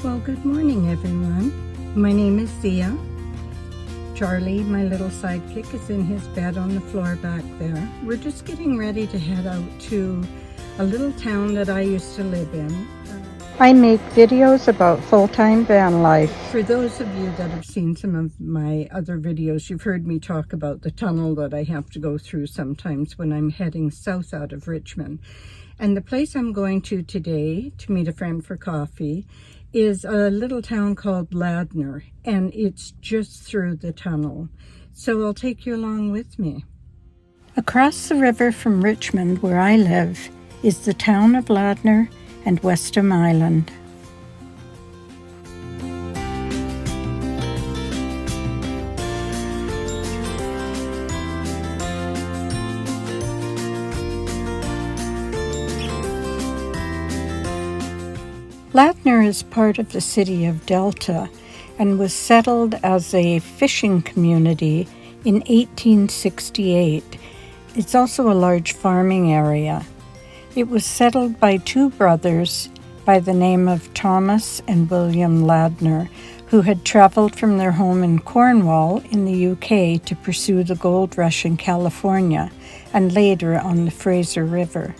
Well, good morning, everyone. My name is Zia. Charlie, my little sidekick, is in his bed on the floor back there. We're just getting ready to head out to a little town that I used to live in. I make videos about full-time van life. For those of you that have seen some of my other videos, you've heard me talk about the tunnel that I have to go through sometimes when I'm heading south out of Richmond. And the place I'm going to today to meet a friend for coffee is a little town called Ladner, and it's just through the tunnel. So I'll take you along with me. Across the river from Richmond, where I live, is the town of Ladner and Westham Island. Ladner is part of the city of Delta and was settled as a fishing community in 1868. It's also a large farming area. It was settled by two brothers by the name of Thomas and William Ladner, who had traveled from their home in Cornwall in the UK to pursue the gold rush in California and later on the Fraser River.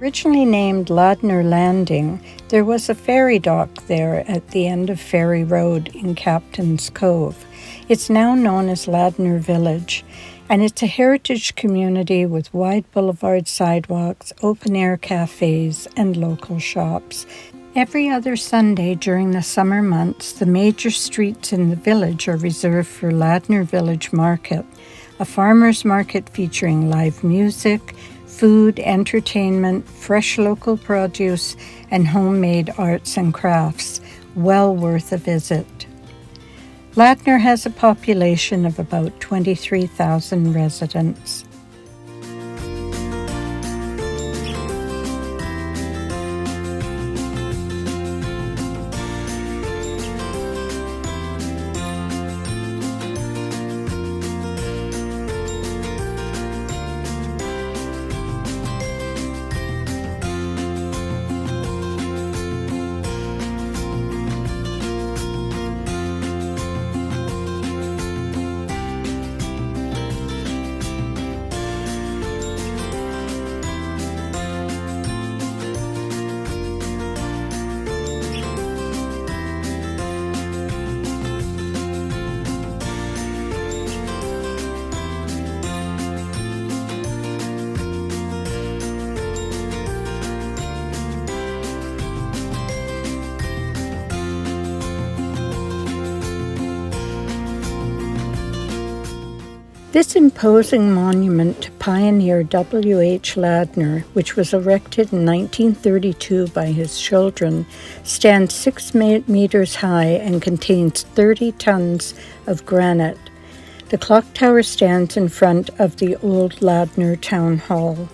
Originally named Ladner Landing, there was a ferry dock there at the end of Ferry Road in Captain's Cove. It's now known as Ladner Village, and it's a heritage community with wide boulevard sidewalks, open-air cafes, and local shops. Every other Sunday during the summer months, the major streets in the village are reserved for Ladner Village Market, a farmer's market featuring live music, food, entertainment, fresh local produce, and homemade arts and crafts. Well worth a visit. Ladner has a population of about 23,000 residents. This imposing monument to pioneer W.H. Ladner, which was erected in 1932 by his children, stands 6 meters high and contains 30 tons of granite. The clock tower stands in front of the old Ladner Town Hall.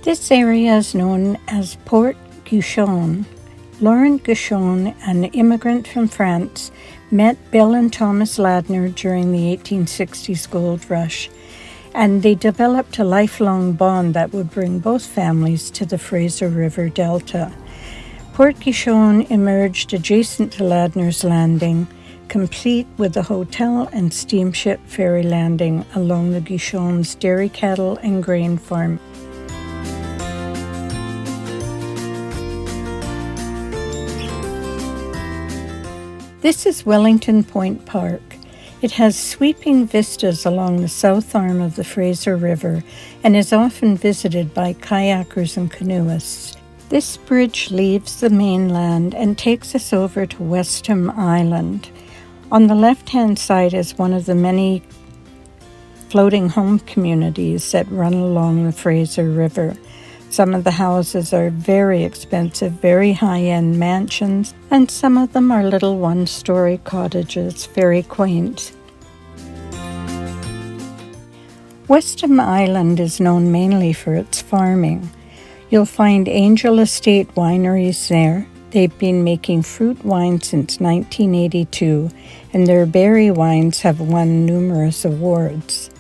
This area is known as Port Guichon. Laurent Guichon, an immigrant from France, met Bill and Thomas Ladner during the 1860s gold rush, and they developed a lifelong bond that would bring both families to the Fraser River Delta. Port Guichon emerged adjacent to Ladner's Landing, complete with a hotel and steamship ferry landing along the Guichon's dairy cattle and grain farm. This is Wellington Point Park. It has sweeping vistas along the south arm of the Fraser River and is often visited by kayakers and canoeists. This bridge leaves the mainland and takes us over to Westham Island. On the left-hand side is one of the many floating home communities that run along the Fraser River. Some of the houses are very expensive, very high-end mansions, and some of them are little one-story cottages, very quaint. Westham Island is known mainly for its farming. You'll find Angel Estate wineries there. They've been making fruit wine since 1982, and their berry wines have won numerous awards.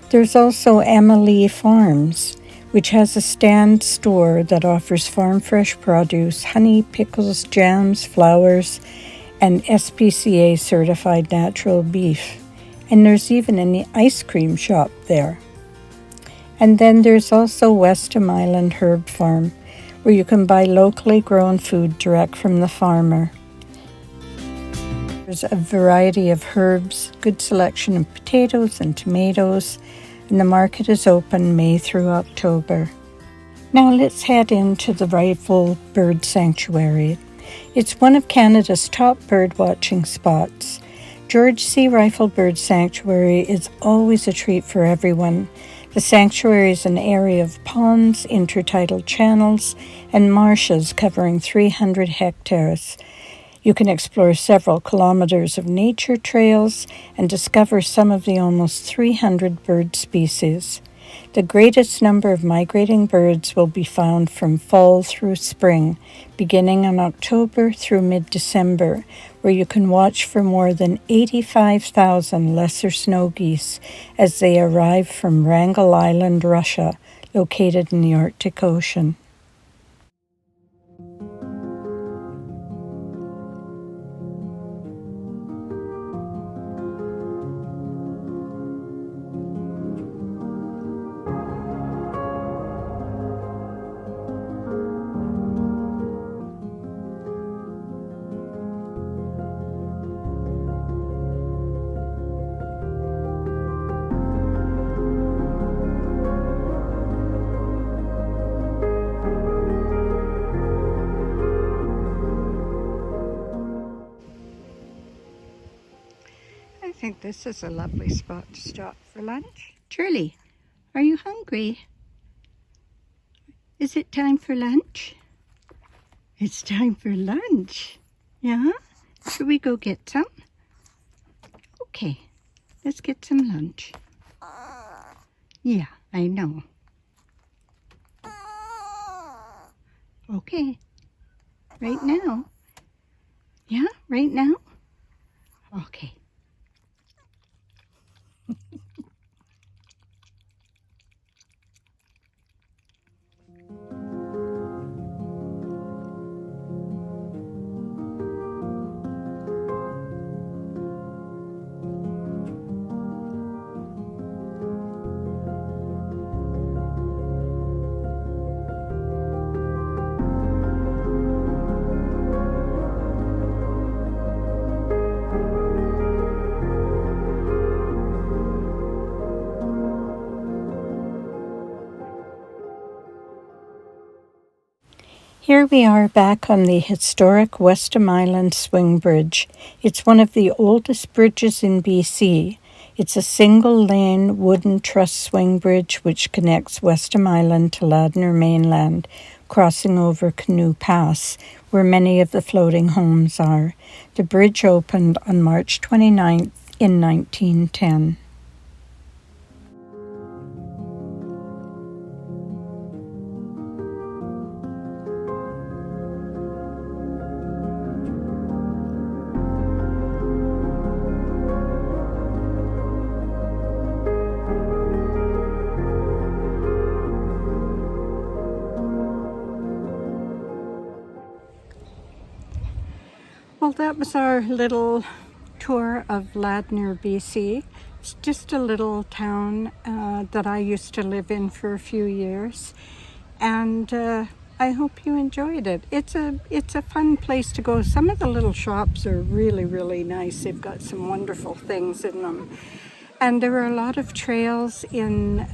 There's also Emily Farms, which has a stand store that offers farm fresh produce, honey, pickles, jams, flowers, and SPCA certified natural beef. And there's even an ice cream shop there. And then there's also Westham Island Herb Farm, where you can buy locally grown food direct from the farmer. There's a variety of herbs, good selection of potatoes and tomatoes, and the market is open May through October. Now let's head into the Rifle Bird Sanctuary. It's one of Canada's top bird watching spots. George C. Rifle Bird Sanctuary is always a treat for everyone. The sanctuary is an area of ponds, intertidal channels, and marshes covering 300 hectares. You can explore several kilometers of nature trails and discover some of the almost 300 bird species. The greatest number of migrating birds will be found from fall through spring, beginning in October through mid-December, where you can watch for more than 85,000 lesser snow geese as they arrive from Wrangel Island, Russia, located in the Arctic Ocean. I think this is a lovely spot to stop for lunch. Charlie, are you hungry? Is it time for lunch? It's time for lunch. Yeah? Should we go get some? Okay, let's get some lunch. Yeah, I know. Okay, right now. Yeah, right now? Okay. Here we are back on the historic Westham Island Swing Bridge. It's one of the oldest bridges in BC. It's a single-lane wooden truss swing bridge which connects Westham Island to Ladner mainland, crossing over Canoe Pass, where many of the floating homes are. The bridge opened on March 29th in 1910. Well, that was our little tour of Ladner, BC. It's just a little town that I used to live in for a few years, and I hope you enjoyed it. It's a fun place to go. Some of the little shops are really, really nice. They've got some wonderful things in them. And there are a lot of trails in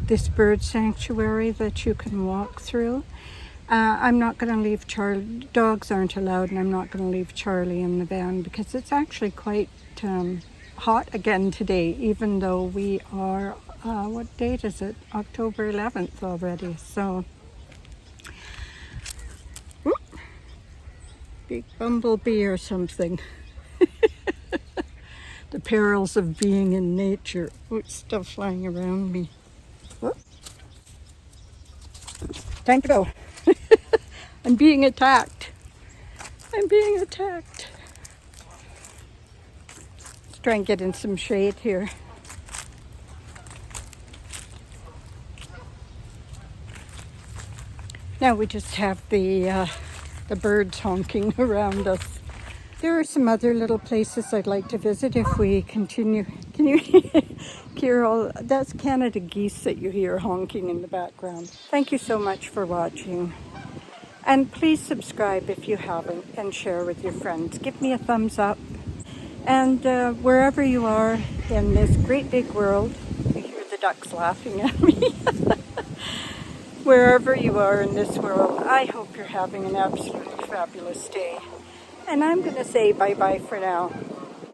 this bird sanctuary that you can walk through. I'm not going to leave Charlie, dogs aren't allowed, and I'm not going to leave Charlie in the van because it's actually quite hot again today, even though we are, what date is it? October 11th already. So, whoop, big bumblebee or something. The perils of being in nature. Oh, stuff flying around me. Whoop. Time to go. I'm being attacked. I'm being attacked. Let's try and get in some shade here. Now we just have the birds honking around us. There are some other little places I'd like to visit if we continue. Can you hear all? That's Canada geese that you hear honking in the background. Thank you so much for watching. And please subscribe if you haven't, and share with your friends. Give me a thumbs up. And wherever you are in this great big world, you hear the ducks laughing at me. Wherever you are in this world, I hope you're having an absolutely fabulous day. And I'm going to say bye-bye for now.